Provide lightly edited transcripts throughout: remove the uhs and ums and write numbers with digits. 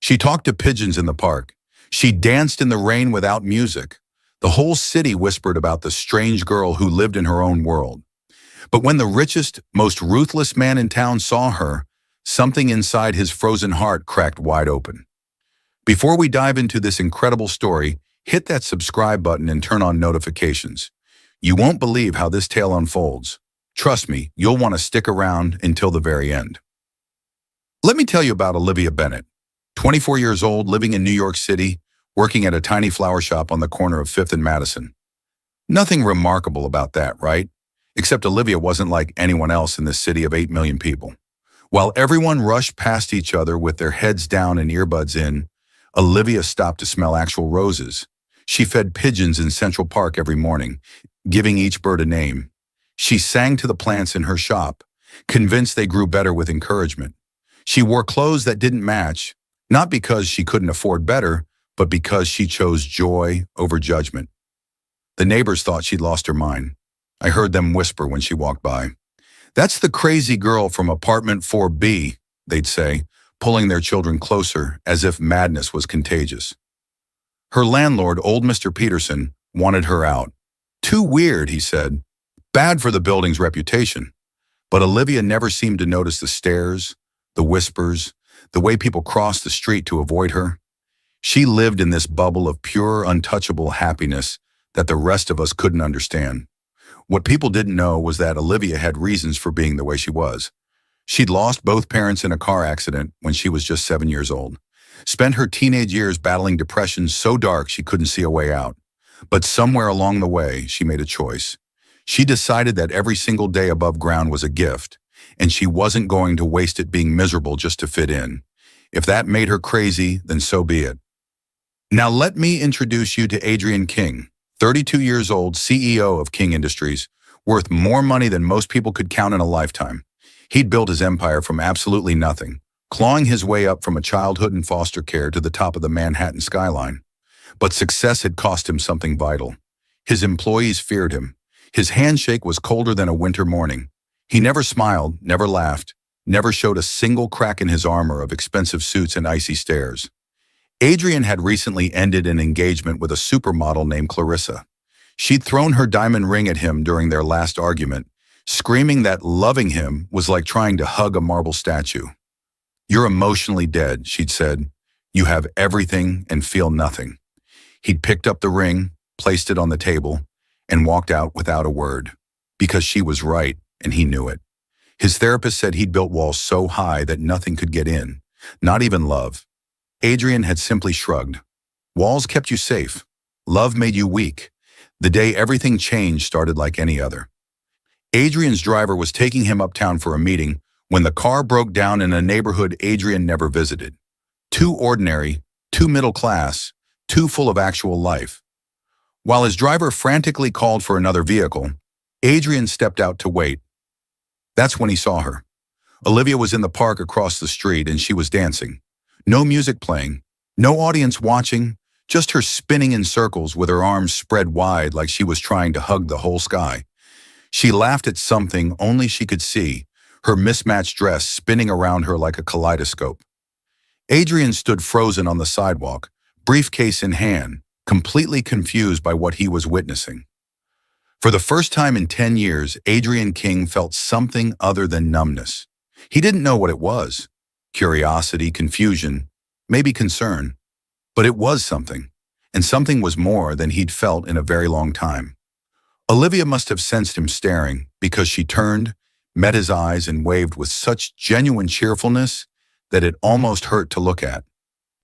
She talked to pigeons in the park. She danced in the rain without music. The whole city whispered about the strange girl who lived in her own world. But when the richest, most ruthless man in town saw her, something inside his frozen heart cracked wide open. Before we dive into this incredible story, hit that subscribe button and turn on notifications. You won't believe how this tale unfolds. Trust me, you'll want to stick around until the very end. Let me tell you about Olivia Bennett, 24 years old, living in New York City, working at a tiny flower shop on the corner of 5th and Madison. Nothing remarkable about that, right? Except Olivia wasn't like anyone else in this city of 8 million people. While everyone rushed past each other with their heads down and earbuds in, Olivia stopped to smell actual roses. She fed pigeons in Central Park every morning, giving each bird a name. She sang to the plants in her shop, convinced they grew better with encouragement. She wore clothes that didn't match, not because she couldn't afford better, but because she chose joy over judgment. The neighbors thought she'd lost her mind. I heard them whisper when she walked by. "That's the crazy girl from apartment 4B, they'd say, pulling their children closer as if madness was contagious. Her landlord, old Mr. Peterson, wanted her out. Too weird, he said. Bad for the building's reputation. But Olivia never seemed to notice the stares, the whispers, the way people crossed the street to avoid her. She lived in this bubble of pure, untouchable happiness that the rest of us couldn't understand. What people didn't know was that Olivia had reasons for being the way she was. She'd lost both parents in a car accident when she was just 7 years old, spent her teenage years battling depression so dark she couldn't see a way out. But somewhere along the way, she made a choice. She decided that every single day above ground was a gift, and she wasn't going to waste it being miserable just to fit in. If that made her crazy, then so be it. Now let me introduce you to Adrian King, 32 years old, CEO of King Industries, worth more money than most people could count in a lifetime. He'd built his empire from absolutely nothing, clawing his way up from a childhood in foster care to the top of the Manhattan skyline. But success had cost him something vital. His employees feared him. His handshake was colder than a winter morning. He never smiled, never laughed, never showed a single crack in his armor of expensive suits and icy stares. Adrian had recently ended an engagement with a supermodel named Clarissa. She'd thrown her diamond ring at him during their last argument, screaming that loving him was like trying to hug a marble statue. "You're emotionally dead," she'd said. "You have everything and feel nothing." He'd picked up the ring, placed it on the table, and walked out without a word, because she was right and he knew it. His therapist said he'd built walls so high that nothing could get in, not even love. Adrian had simply shrugged. Walls kept you safe. Love made you weak. The day everything changed started like any other. Adrian's driver was taking him uptown for a meeting when the car broke down in a neighborhood Adrian never visited. Too ordinary, too middle class, too full of actual life. While his driver frantically called for another vehicle, Adrian stepped out to wait. That's when he saw her. Olivia was in the park across the street and she was dancing. No music playing, no audience watching, just her spinning in circles with her arms spread wide like she was trying to hug the whole sky. She laughed at something only she could see, her mismatched dress spinning around her like a kaleidoscope. Adrian stood frozen on the sidewalk, briefcase in hand, completely confused by what he was witnessing. For the first time in 10 years, Adrian King felt something other than numbness. He didn't know what it was. Curiosity, confusion, maybe concern. But it was something, and something was more than he'd felt in a very long time. Olivia must have sensed him staring because she turned, met his eyes, and waved with such genuine cheerfulness that it almost hurt to look at.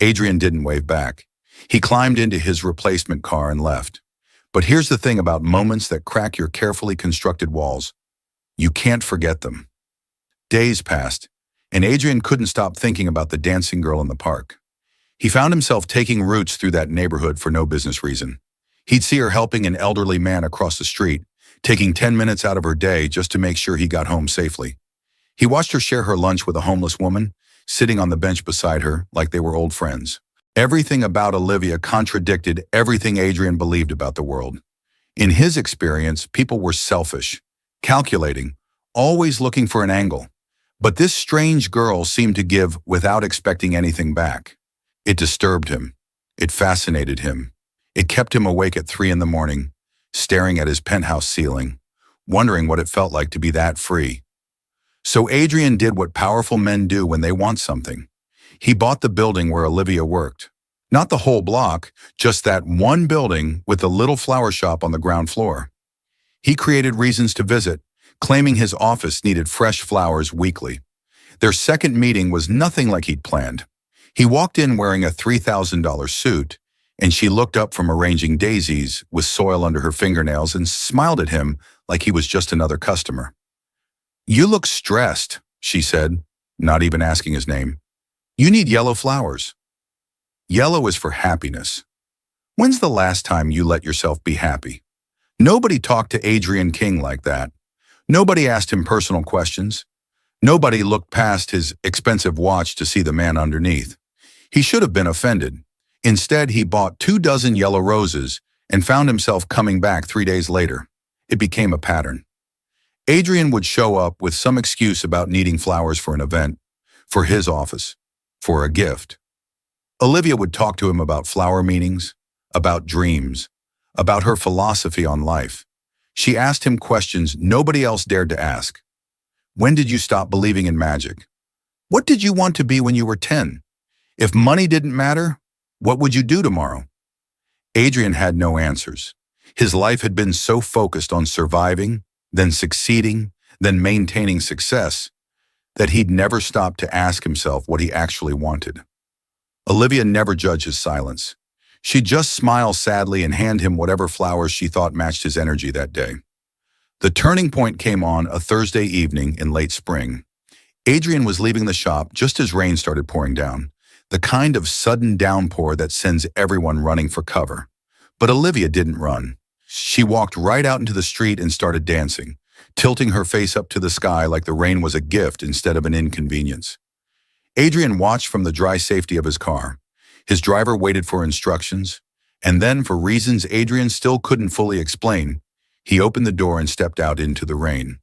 Adrian didn't wave back. He climbed into his replacement car and left. But here's the thing about moments that crack your carefully constructed walls. You can't forget them. Days passed, and Adrian couldn't stop thinking about the dancing girl in the park. He found himself taking routes through that neighborhood for no business reason. He'd see her helping an elderly man across the street, taking 10 minutes out of her day just to make sure he got home safely. He watched her share her lunch with a homeless woman, sitting on the bench beside her like they were old friends. Everything about Olivia contradicted everything Adrian believed about the world. In his experience, people were selfish, calculating, always looking for an angle. But this strange girl seemed to give without expecting anything back. It disturbed him. It fascinated him. It kept him awake at 3 in the morning, staring at his penthouse ceiling, wondering what it felt like to be that free. So Adrian did what powerful men do when they want something. He bought the building where Olivia worked. Not the whole block, just that one building with the little flower shop on the ground floor. He created reasons to visit, claiming his office needed fresh flowers weekly. Their second meeting was nothing like he'd planned. He walked in wearing a $3,000 suit, and she looked up from arranging daisies with soil under her fingernails and smiled at him like he was just another customer. "You look stressed," she said, not even asking his name. "You need yellow flowers." Yellow is for happiness. When's the last time you let yourself be happy? Nobody talked to Adrian King like that. Nobody asked him personal questions. Nobody looked past his expensive watch to see the man underneath. He should have been offended. Instead, he bought 24 yellow roses and found himself coming back 3 days later. It became a pattern. Adrian would show up with some excuse about needing flowers for an event, for his office, for a gift. Olivia would talk to him about flower meanings, about dreams, about her philosophy on life. She asked him questions nobody else dared to ask. When did you stop believing in magic? What did you want to be when you were 10? If money didn't matter, what would you do tomorrow? Adrian had no answers. His life had been so focused on surviving, then succeeding, then maintaining success, that he'd never stopped to ask himself what he actually wanted. Olivia never judged his silence. She'd just smile sadly and hand him whatever flowers she thought matched his energy that day. The turning point came on a Thursday evening in late spring. Adrian was leaving the shop just as rain started pouring down, the kind of sudden downpour that sends everyone running for cover. But Olivia didn't run. She walked right out into the street and started dancing, tilting her face up to the sky like the rain was a gift instead of an inconvenience. Adrian watched from the dry safety of his car. His driver waited for instructions, and then, for reasons Adrian still couldn't fully explain, he opened the door and stepped out into the rain.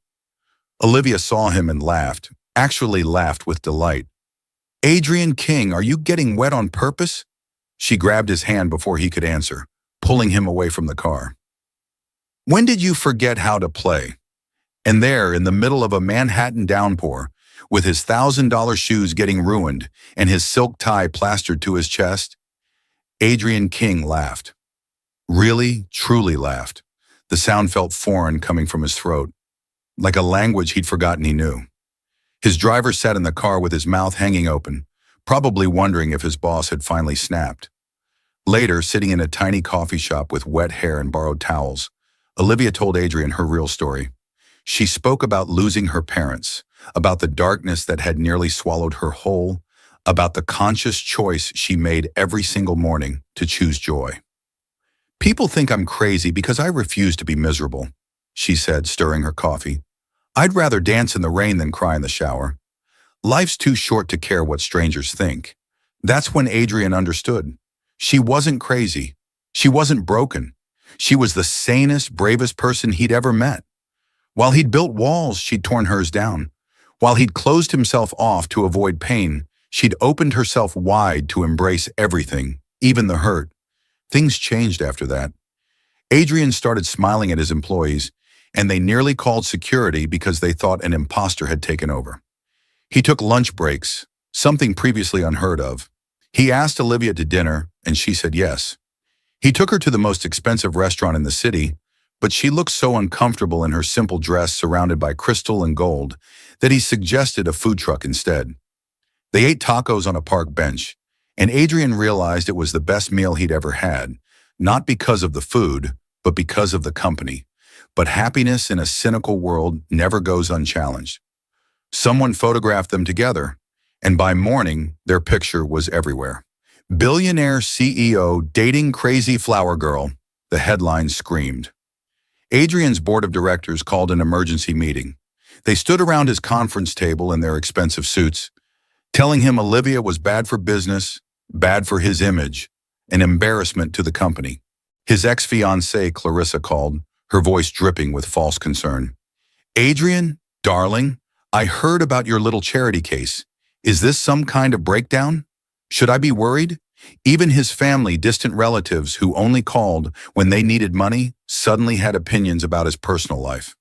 Olivia saw him and laughed, actually laughed with delight. "Adrian King, are you getting wet on purpose?" She grabbed his hand before he could answer, pulling him away from the car. "When did you forget how to play?" And there, in the middle of a Manhattan downpour, with his $1,000 shoes getting ruined and his silk tie plastered to his chest, Adrian King laughed. Really, truly laughed. The sound felt foreign coming from his throat, like a language he'd forgotten he knew. His driver sat in the car with his mouth hanging open, probably wondering if his boss had finally snapped. Later, sitting in a tiny coffee shop with wet hair and borrowed towels, Olivia told Adrian her real story. She spoke about losing her parents, about the darkness that had nearly swallowed her whole, about the conscious choice she made every single morning to choose joy. "People think I'm crazy because I refuse to be miserable," she said, stirring her coffee. "I'd rather dance in the rain than cry in the shower. Life's too short to care what strangers think." That's when Adrian understood. She wasn't crazy. She wasn't broken. She was the sanest, bravest person he'd ever met. While he'd built walls, she'd torn hers down. While he'd closed himself off to avoid pain, she'd opened herself wide to embrace everything, even the hurt. Things changed after that. Adrian started smiling at his employees, and they nearly called security because they thought an imposter had taken over. He took lunch breaks, something previously unheard of. He asked Olivia to dinner, and she said yes. He took her to the most expensive restaurant in the city, but she looked so uncomfortable in her simple dress surrounded by crystal and gold that he suggested a food truck instead. They ate tacos on a park bench, and Adrian realized it was the best meal he'd ever had, not because of the food, but because of the company. But happiness in a cynical world never goes unchallenged. Someone photographed them together, and by morning, their picture was everywhere. "Billionaire CEO dating crazy flower girl," the headline screamed. Adrian's board of directors called an emergency meeting. They stood around his conference table in their expensive suits, telling him Olivia was bad for business, bad for his image, an embarrassment to the company. His ex-fiancée, Clarissa, called, her voice dripping with false concern. "Adrian, darling, I heard about your little charity case. Is this some kind of breakdown?" Should I be worried? Even his family, distant relatives who only called when they needed money, suddenly had opinions about his personal life.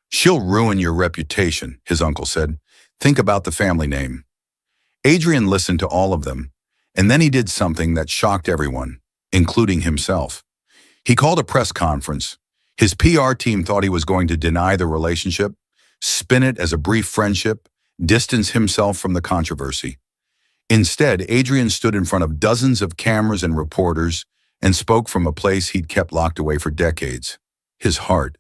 She'll ruin your reputation, his uncle said. Think about the family name. Adrian listened to all of them, and then he did something that shocked everyone, including himself. He called a press conference. His PR team thought he was going to deny the relationship, spin it as a brief friendship, distance himself from the controversy. Instead, Adrian stood in front of dozens of cameras and reporters and spoke from a place he'd kept locked away for decades, his heart.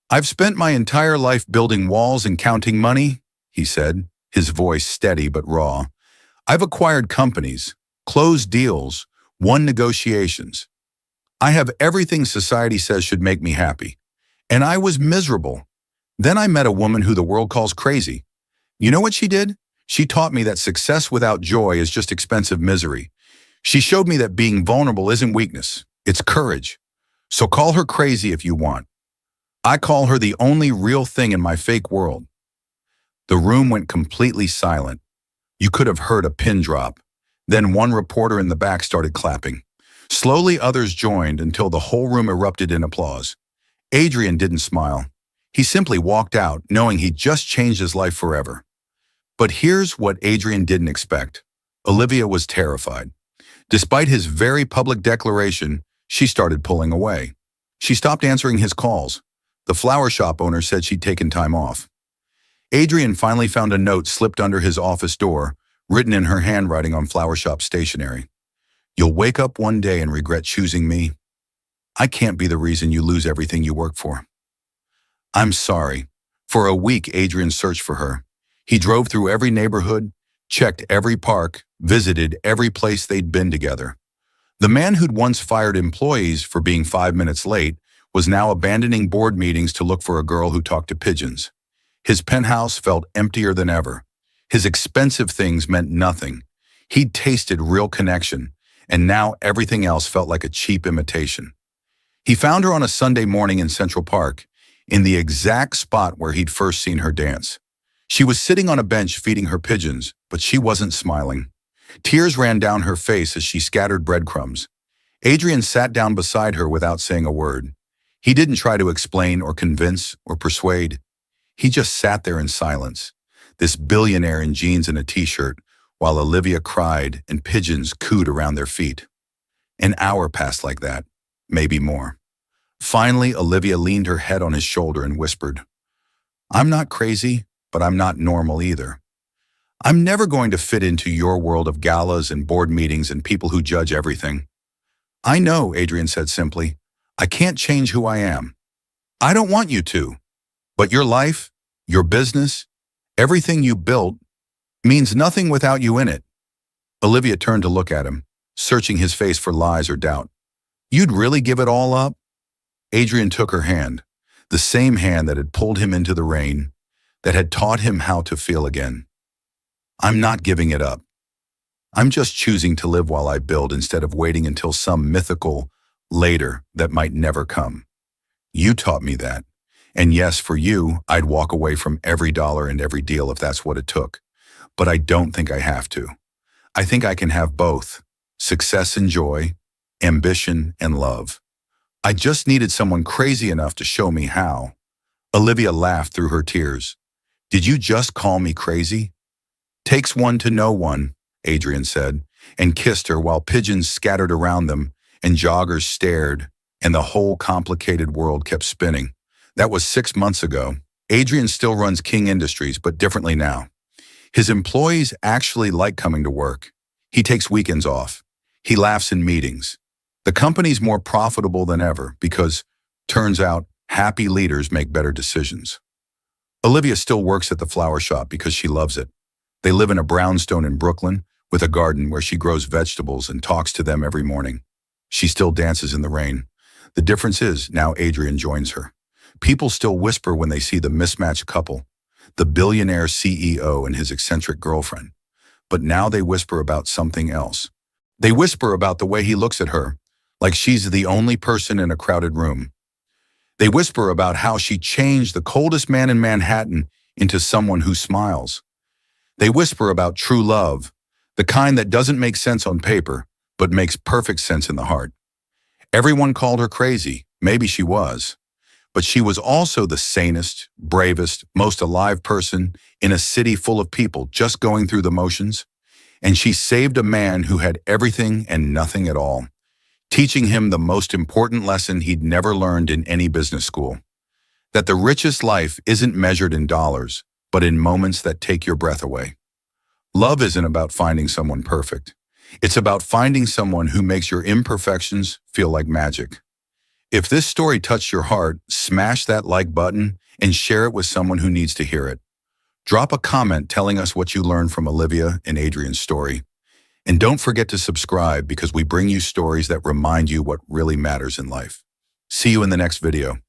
I've spent my entire life building walls and counting money, he said, his voice steady but raw. I've acquired companies, closed deals, won negotiations. I have everything society says should make me happy. And I was miserable. Then I met a woman who the world calls crazy. You know what she did? She taught me that success without joy is just expensive misery. She showed me that being vulnerable isn't weakness, it's courage. So call her crazy if you want. I call her the only real thing in my fake world. The room went completely silent. You could have heard a pin drop. Then one reporter in the back started clapping. Slowly others joined until the whole room erupted in applause. Adrian didn't smile. He simply walked out, knowing he'd just changed his life forever. But here's what Adrian didn't expect. Olivia was terrified. Despite his very public declaration, she started pulling away. She stopped answering his calls. The flower shop owner said she'd taken time off. Adrian finally found a note slipped under his office door, written in her handwriting on flower shop stationery. You'll wake up one day and regret choosing me. I can't be the reason you lose everything you work for. I'm sorry. For a week, Adrian searched for her. He drove through every neighborhood, checked every park, visited every place they'd been together. The man who'd once fired employees for being 5 minutes late was now abandoning board meetings to look for a girl who talked to pigeons. His penthouse felt emptier than ever. His expensive things meant nothing. He'd tasted real connection, and now everything else felt like a cheap imitation. He found her on a Sunday morning in Central Park, in the exact spot where he'd first seen her dance. She was sitting on a bench feeding her pigeons, but she wasn't smiling. Tears ran down her face as she scattered breadcrumbs. Adrian sat down beside her without saying a word. He didn't try to explain or convince or persuade. He just sat there in silence, this billionaire in jeans and a t-shirt, while Olivia cried and pigeons cooed around their feet. An hour passed like that, maybe more. Finally, Olivia leaned her head on his shoulder and whispered, I'm not crazy, but I'm not normal either. I'm never going to fit into your world of galas and board meetings and people who judge everything. I know, Adrian said simply. I can't change who I am. I don't want you to. But your life, your business, everything you built means nothing without you in it. Olivia turned to look at him, searching his face for lies or doubt. You'd really give it all up? Adrian took her hand, the same hand that had pulled him into the rain, that had taught him how to feel again. I'm not giving it up. I'm just choosing to live while I build instead of waiting until some mythical later that might never come. You taught me that. And yes, for you, I'd walk away from every dollar and every deal if that's what it took. But I don't think I have to. I think I can have both, success and joy, ambition and love. I just needed someone crazy enough to show me how. Olivia laughed through her tears. Did you just call me crazy? Takes one to know one, Adrian said, and kissed her while pigeons scattered around them and joggers stared, and the whole complicated world kept spinning. That was 6 months ago. Adrian still runs King Industries, but differently now. His employees actually like coming to work. He takes weekends off. He laughs in meetings. The company's more profitable than ever because, turns out, happy leaders make better decisions. Olivia still works at the flower shop because she loves it. They live in a brownstone in Brooklyn with a garden where she grows vegetables and talks to them every morning. She still dances in the rain. The difference is now Adrian joins her. People still whisper when they see the mismatched couple, the billionaire CEO and his eccentric girlfriend. But now they whisper about something else. They whisper about the way he looks at her, like she's the only person in a crowded room. They whisper about how she changed the coldest man in Manhattan into someone who smiles. They whisper about true love, The kind that doesn't make sense on paper, but makes perfect sense in the heart. Everyone called her crazy. Maybe she was. But she was also the sanest, bravest, most alive person in a city full of people just going through the motions. And she saved a man who had everything and nothing at all, teaching him the most important lesson he'd never learned in any business school. That the richest life isn't measured in dollars, but in moments that take your breath away. Love isn't about finding someone perfect. It's about finding someone who makes your imperfections feel like magic. If this story touched your heart, smash that like button and share it with someone who needs to hear it. Drop a comment telling us what you learned from Olivia and Adrian's story. And don't forget to subscribe because we bring you stories that remind you what really matters in life. See you in the next video.